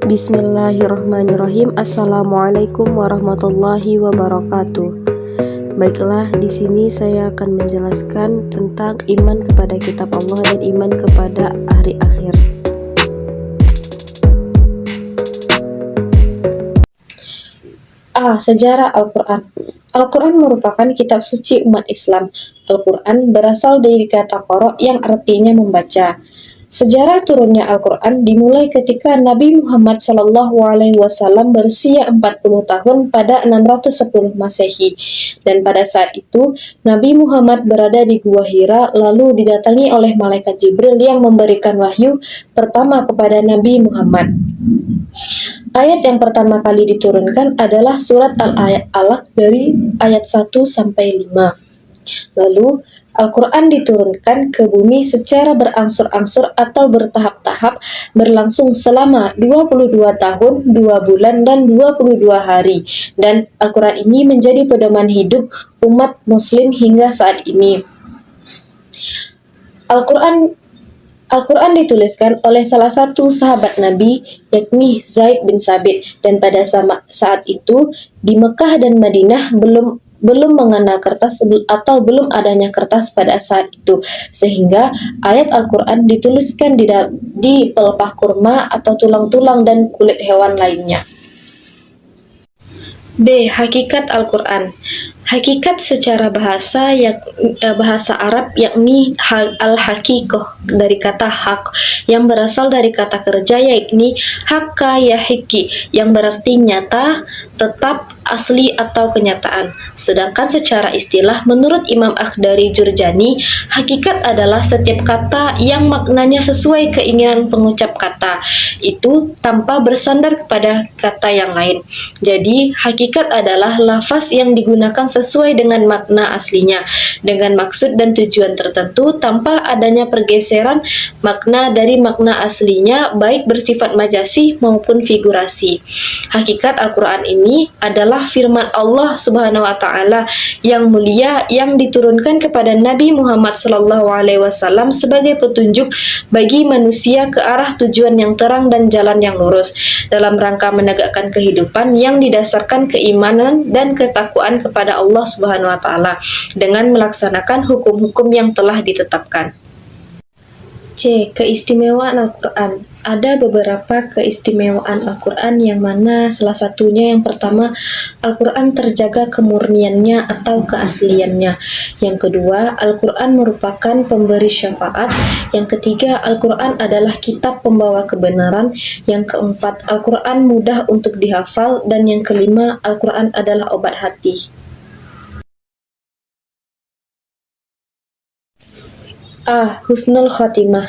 Bismillahirrahmanirrahim. Assalamualaikum warahmatullahi wabarakatuh. Baiklah, di sini saya akan menjelaskan tentang iman kepada kitab Allah dan iman kepada hari akhir. Sejarah Al-Quran. Al-Quran merupakan kitab suci umat Islam. Al-Quran berasal dari kata qara yang artinya membaca. Sejarah turunnya Al-Quran dimulai ketika Nabi Muhammad SAW berusia 40 tahun pada 610 Masehi. Dan pada saat itu, Nabi Muhammad berada di Gua Hira lalu didatangi oleh malaikat Jibril yang memberikan wahyu pertama kepada Nabi Muhammad. Ayat yang pertama kali diturunkan adalah surat Al-Alaq dari ayat 1 sampai 5. Lalu Al-Quran diturunkan ke bumi secara berangsur-angsur atau bertahap-tahap berlangsung selama 22 tahun, 2 bulan, dan 22 hari. Dan Al-Quran ini menjadi pedoman hidup umat muslim hingga saat ini. Al-Quran dituliskan oleh salah satu sahabat Nabi, yakni Zaid bin Sabit, dan pada saat itu di Mekah dan Madinah belum mengenal kertas atau belum adanya kertas pada saat itu, sehingga ayat Al-Quran dituliskan di pelepah kurma atau tulang-tulang dan kulit hewan lainnya. B. Hakikat Al-Quran. Hakikat secara bahasa Arab yakni al-haqiqah dari kata hak yang berasal dari kata kerja yakni hakka yahiki yang berarti nyata, tetap, asli atau kenyataan. Sedangkan secara istilah menurut Imam Akhdari Jurjani, hakikat adalah setiap kata yang maknanya sesuai keinginan pengucap kata itu tanpa bersandar kepada kata yang lain. Jadi hakikat adalah lafaz yang digunakan sesuai dengan makna aslinya, dengan maksud dan tujuan tertentu tanpa adanya pergeseran makna dari makna aslinya, baik bersifat majasi maupun figurasi. Hakikat Al-Quran ini adalah firman Allah Subhanahu wa Ta'ala yang mulia yang diturunkan kepada Nabi Muhammad SAW sebagai petunjuk bagi manusia ke arah tujuan yang terang dan jalan yang lurus, dalam rangka menegakkan kehidupan yang didasarkan keimanan dan ketakwaan kepada Allah Subhanahu wa Ta'ala dengan melaksanakan hukum-hukum yang telah ditetapkan. C. Keistimewaan Al-Quran. Ada beberapa keistimewaan Al-Quran yang mana salah satunya yang pertama, Al-Quran terjaga kemurniannya atau keasliannya. Yang kedua, Al-Quran merupakan pemberi syafaat. Yang ketiga, Al-Quran adalah kitab pembawa kebenaran. Yang keempat, Al-Quran mudah untuk dihafal. Dan yang kelima, Al-Quran adalah obat hati. Husnul Khotimah.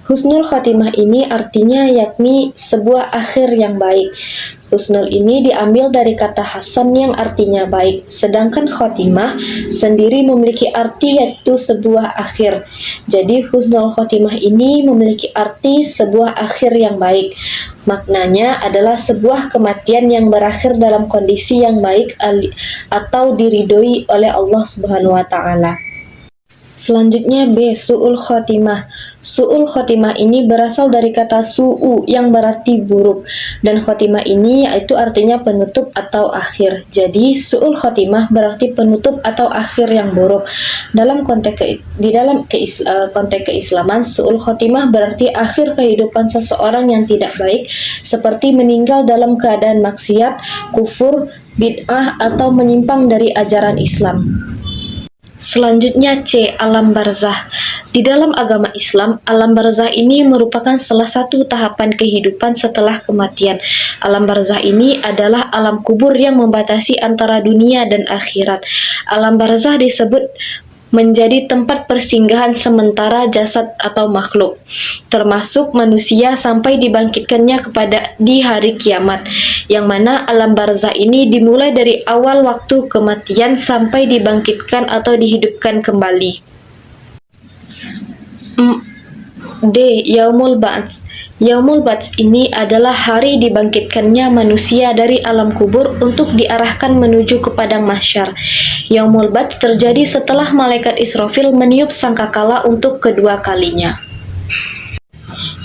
Husnul Khotimah ini artinya yakni sebuah akhir yang baik. Husnul ini diambil dari kata hasan yang artinya baik, sedangkan khotimah sendiri memiliki arti yaitu sebuah akhir. Jadi Husnul Khotimah ini memiliki arti sebuah akhir yang baik. Maknanya adalah sebuah kematian yang berakhir dalam kondisi yang baik atau diridhoi oleh Allah Subhanahu wa Ta'ala. Selanjutnya B. Su'ul Khotimah. Su'ul Khotimah ini berasal dari kata su'u yang berarti buruk, dan khotimah ini yaitu artinya penutup atau akhir. Jadi Su'ul Khotimah berarti penutup atau akhir yang buruk. Dalam konteks keislaman, Su'ul Khotimah berarti akhir kehidupan seseorang yang tidak baik, seperti meninggal dalam keadaan maksiat, kufur, bid'ah atau menyimpang dari ajaran Islam. Selanjutnya C. Alam barzah. Di dalam agama Islam, alam barzah ini merupakan salah satu tahapan kehidupan setelah kematian. Alam barzah ini adalah alam kubur yang membatasi antara dunia dan akhirat. Alam barzah disebut menjadi tempat persinggahan sementara jasad atau makhluk, termasuk manusia sampai dibangkitkannya di hari kiamat, yang mana alam barzah ini dimulai dari awal waktu kematian sampai dibangkitkan atau dihidupkan kembali. D. Yaumul Ba'ts. Yaumul Ba'ts ini adalah hari dibangkitkannya manusia dari alam kubur untuk diarahkan menuju ke padang mahsyar. Yaumul Ba'ts terjadi setelah malaikat Israfil meniup sangkakala untuk kedua kalinya.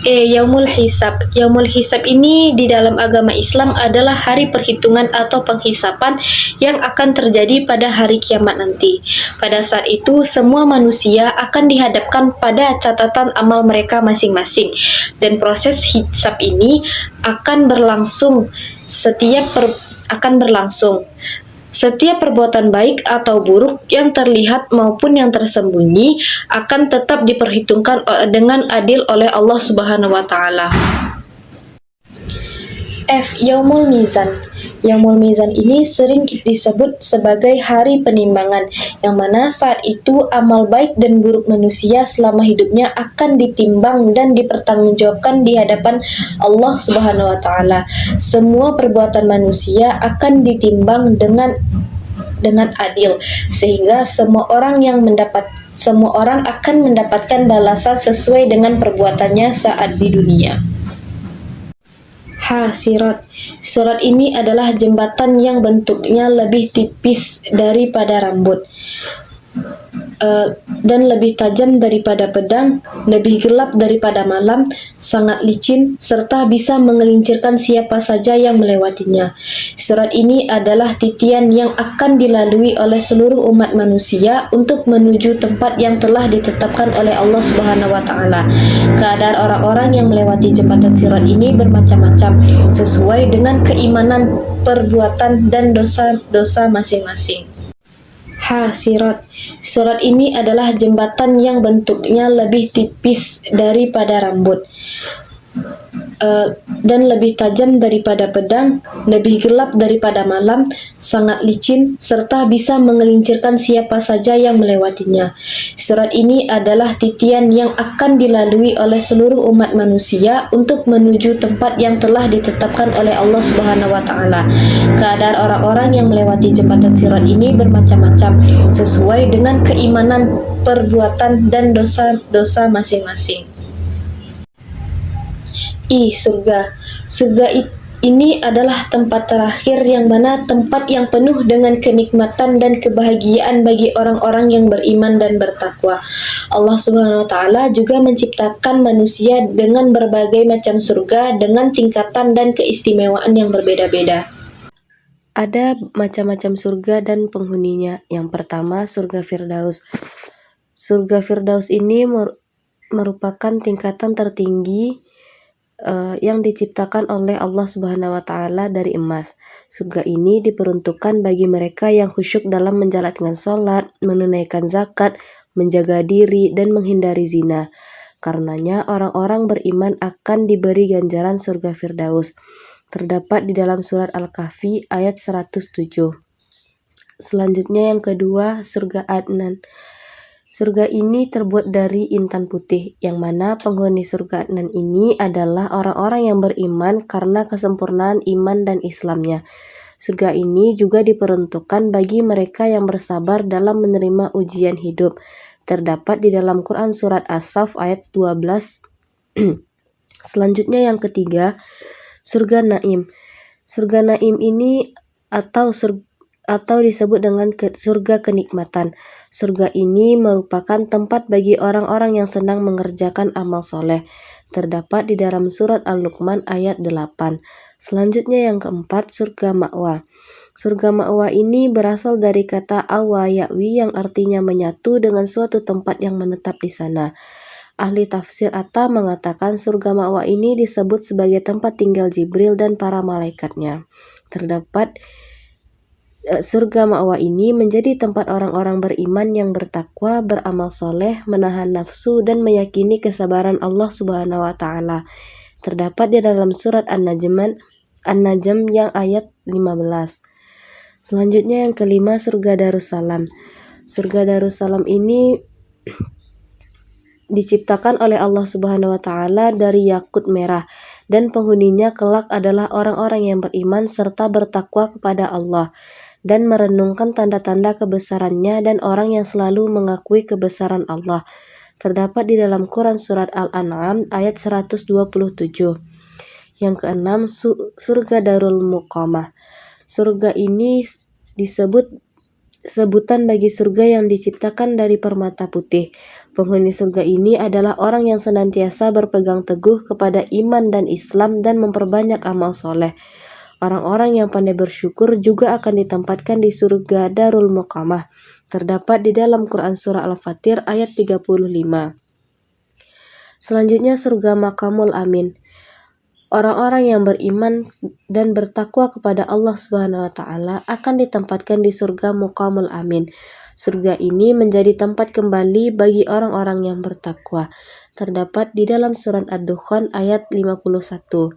Yaumul Hisab. Yaumul Hisab ini di dalam agama Islam adalah hari perhitungan atau penghisapan yang akan terjadi pada hari kiamat nanti. Pada saat itu, semua manusia akan dihadapkan pada catatan amal mereka masing-masing. Dan proses hisab ini akan berlangsung setiap perbuatan baik atau buruk yang terlihat maupun yang tersembunyi akan tetap diperhitungkan dengan adil oleh Allah Subhanahu wa taala. Yaumul Mizan. Yaumul Mizan ini sering disebut sebagai hari penimbangan, yang mana saat itu amal baik dan buruk manusia selama hidupnya akan ditimbang dan dipertanggungjawabkan di hadapan Allah Subhanahu wa taala. Semua perbuatan manusia akan ditimbang dengan adil, sehingga semua orang akan mendapatkan balasan sesuai dengan perbuatannya saat di dunia. Sirat. Sirat ini adalah jembatan yang bentuknya lebih tipis daripada rambut, dan lebih tajam daripada pedang, lebih gelap daripada malam, sangat licin, serta bisa mengelincirkan siapa saja yang melewatinya. Sirat ini adalah titian yang akan dilalui oleh seluruh umat manusia untuk menuju tempat yang telah ditetapkan oleh Allah Subhanahu wa taala. Keadaan orang-orang yang melewati jembatan sirat ini bermacam-macam sesuai dengan keimanan, perbuatan, dan dosa-dosa masing-masing. Sirat. Sirat ini adalah jembatan yang bentuknya lebih tipis daripada rambut, dan lebih tajam daripada pedang, lebih gelap daripada malam, sangat licin, serta bisa mengelincirkan siapa saja yang melewatinya. Sirat ini adalah titian yang akan dilalui oleh seluruh umat manusia untuk menuju tempat yang telah ditetapkan oleh Allah Subhanahu wa taala. Keadaan orang-orang yang melewati jembatan sirat ini bermacam-macam sesuai dengan keimanan, perbuatan, dan dosa-dosa masing-masing. Surga. Surga ini adalah tempat terakhir, yang mana tempat yang penuh dengan kenikmatan dan kebahagiaan bagi orang-orang yang beriman dan bertakwa. Allah Subhanahu wa taala juga menciptakan manusia dengan berbagai macam surga dengan tingkatan dan keistimewaan yang berbeda-beda. Ada macam-macam surga dan penghuninya. Yang pertama, surga Firdaus. Surga Firdaus ini merupakan tingkatan tertinggi yang diciptakan oleh Allah Subhanahu wa taala dari emas. Surga ini diperuntukkan bagi mereka yang khusyuk dalam menjalankan sholat, menunaikan zakat, menjaga diri, dan menghindari zina. Karenanya orang-orang beriman akan diberi ganjaran surga Firdaus. Terdapat di dalam surat Al-Kahfi ayat 107. Selanjutnya yang kedua, surga Adnan. Surga ini terbuat dari intan putih, yang mana penghuni surga Adnan ini adalah orang-orang yang beriman karena kesempurnaan iman dan Islamnya. Surga ini juga diperuntukkan bagi mereka yang bersabar dalam menerima ujian hidup. Terdapat di dalam Quran surat As-Saff ayat 12. Selanjutnya yang ketiga, surga Naim. Surga Naim ini atau disebut dengan surga kenikmatan. Surga ini merupakan tempat bagi orang-orang yang senang mengerjakan amal soleh. Terdapat di dalam surat Al-Luqman ayat 8. Selanjutnya yang keempat, surga Ma'wa. Surga Ma'wa ini berasal dari kata awa ya'wi, yang artinya menyatu dengan suatu tempat yang menetap di sana. Ahli tafsir Atta mengatakan surga Ma'wa ini disebut sebagai tempat tinggal Jibril dan para malaikatnya. Terdapat surga Ma'wa ini menjadi tempat orang-orang beriman yang bertakwa, beramal soleh, menahan nafsu, dan meyakini kesabaran Allah Subhanahu wa taala. Terdapat di dalam surat An-Najm yang ayat 15. Selanjutnya yang kelima, surga Darussalam. Surga Darussalam ini diciptakan oleh Allah Subhanahu wa taala dari yakut merah, dan penghuninya kelak adalah orang-orang yang beriman serta bertakwa kepada Allah dan merenungkan tanda-tanda kebesarannya, dan orang yang selalu mengakui kebesaran Allah. Terdapat di dalam Quran surat Al-An'am ayat 127. Yang keenam, surga Darul Muqamah. Surga ini disebut sebutan bagi surga yang diciptakan dari permata putih. Penghuni surga ini adalah orang yang senantiasa berpegang teguh kepada iman dan Islam dan memperbanyak amal soleh. Orang-orang yang pandai bersyukur juga akan ditempatkan di surga Darul Muqamah. Terdapat di dalam Quran Surah Al-Fatir ayat 35. Selanjutnya surga Maqamul Amin. Orang-orang yang beriman dan bertakwa kepada Allah Subhanahu wa taala akan ditempatkan di surga Muqamul Amin. Surga ini menjadi tempat kembali bagi orang-orang yang bertakwa. Terdapat di dalam surat Ad-Dukhan ayat 51.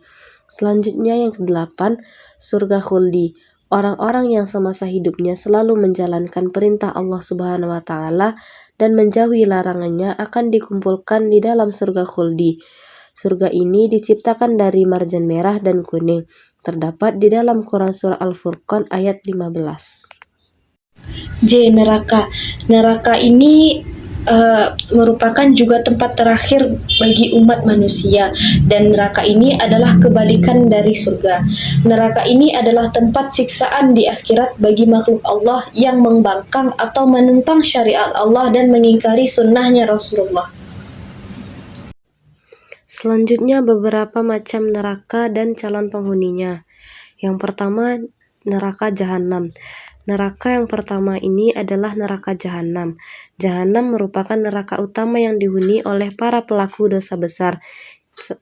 Selanjutnya yang ke-8, surga Khuldi. Orang-orang yang semasa hidupnya selalu menjalankan perintah Allah Subhanahu wa taala dan menjauhi larangannya akan dikumpulkan di dalam surga Khuldi. Surga ini diciptakan dari marjan merah dan kuning. Terdapat di dalam Quran Surah Al-Furqan ayat 15. J. Neraka. Neraka ini merupakan juga tempat terakhir bagi umat manusia, dan neraka ini adalah kebalikan dari surga. Neraka ini adalah tempat siksaan di akhirat bagi makhluk Allah yang membangkang atau menentang syariat Allah dan mengingkari sunnahnya Rasulullah. Selanjutnya beberapa macam neraka dan calon penghuninya. Yang pertama, neraka jahanam. Neraka yang pertama ini adalah neraka jahanam. Jahanam merupakan neraka utama yang dihuni oleh para pelaku dosa besar.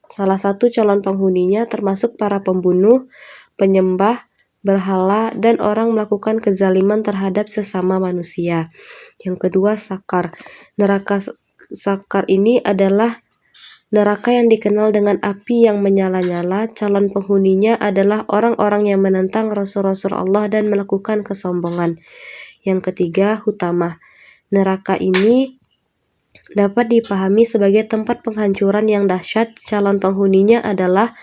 Salah satu calon penghuninya termasuk para pembunuh, penyembah berhala, dan orang melakukan kezaliman terhadap sesama manusia. Yang kedua, sakar. Neraka sakar ini adalah neraka yang dikenal dengan api yang menyala-nyala. Calon penghuninya adalah orang-orang yang menentang Rasul-Rasul Allah dan melakukan kesombongan. Yang ketiga, hutamah. Neraka ini dapat dipahami sebagai tempat penghancuran yang dahsyat. Calon penghuninya adalah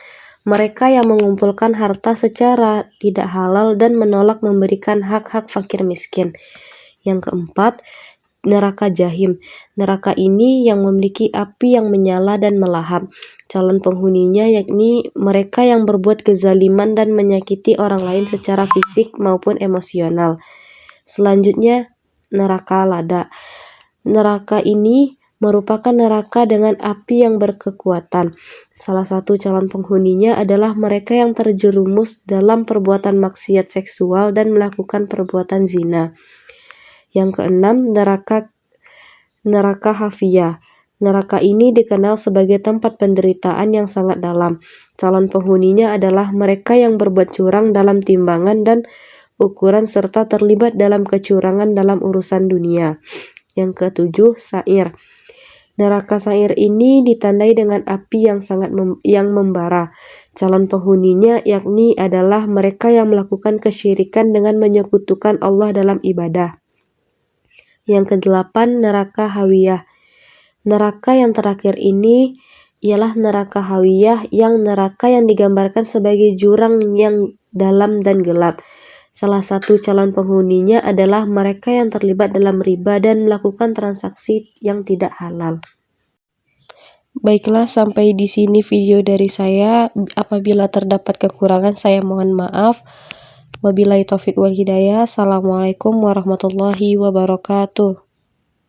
mereka yang mengumpulkan harta secara tidak halal dan menolak memberikan hak-hak fakir miskin. Yang keempat, neraka jahim. Neraka ini yang memiliki api yang menyala dan melahap. Calon penghuninya yakni mereka yang berbuat kezaliman dan menyakiti orang lain secara fisik maupun emosional. Selanjutnya, neraka lada. Neraka ini merupakan neraka dengan api yang berkekuatan. Salah satu calon penghuninya adalah mereka yang terjerumus dalam perbuatan maksiat seksual dan melakukan perbuatan zina. Yang keenam, neraka hafiyah. Neraka ini dikenal sebagai tempat penderitaan yang sangat dalam. Calon penghuninya adalah mereka yang berbuat curang dalam timbangan dan ukuran serta terlibat dalam kecurangan dalam urusan dunia. Yang ketujuh, sa'ir. Neraka sa'ir ini ditandai dengan api yang sangat yang membara. Calon penghuninya yakni adalah mereka yang melakukan kesyirikan dengan menyekutukan Allah dalam ibadah. Yang kedelapan, neraka hawiyah. Neraka yang terakhir ini ialah neraka hawiyah, yang neraka yang digambarkan sebagai jurang yang dalam dan gelap. Salah satu calon penghuninya adalah mereka yang terlibat dalam riba dan melakukan transaksi yang tidak halal. Baiklah, sampai di sini video dari saya. Apabila terdapat kekurangan, saya mohon maaf. Wabillahi taufik wal hidayah. Assalamualaikum warahmatullahi wabarakatuh.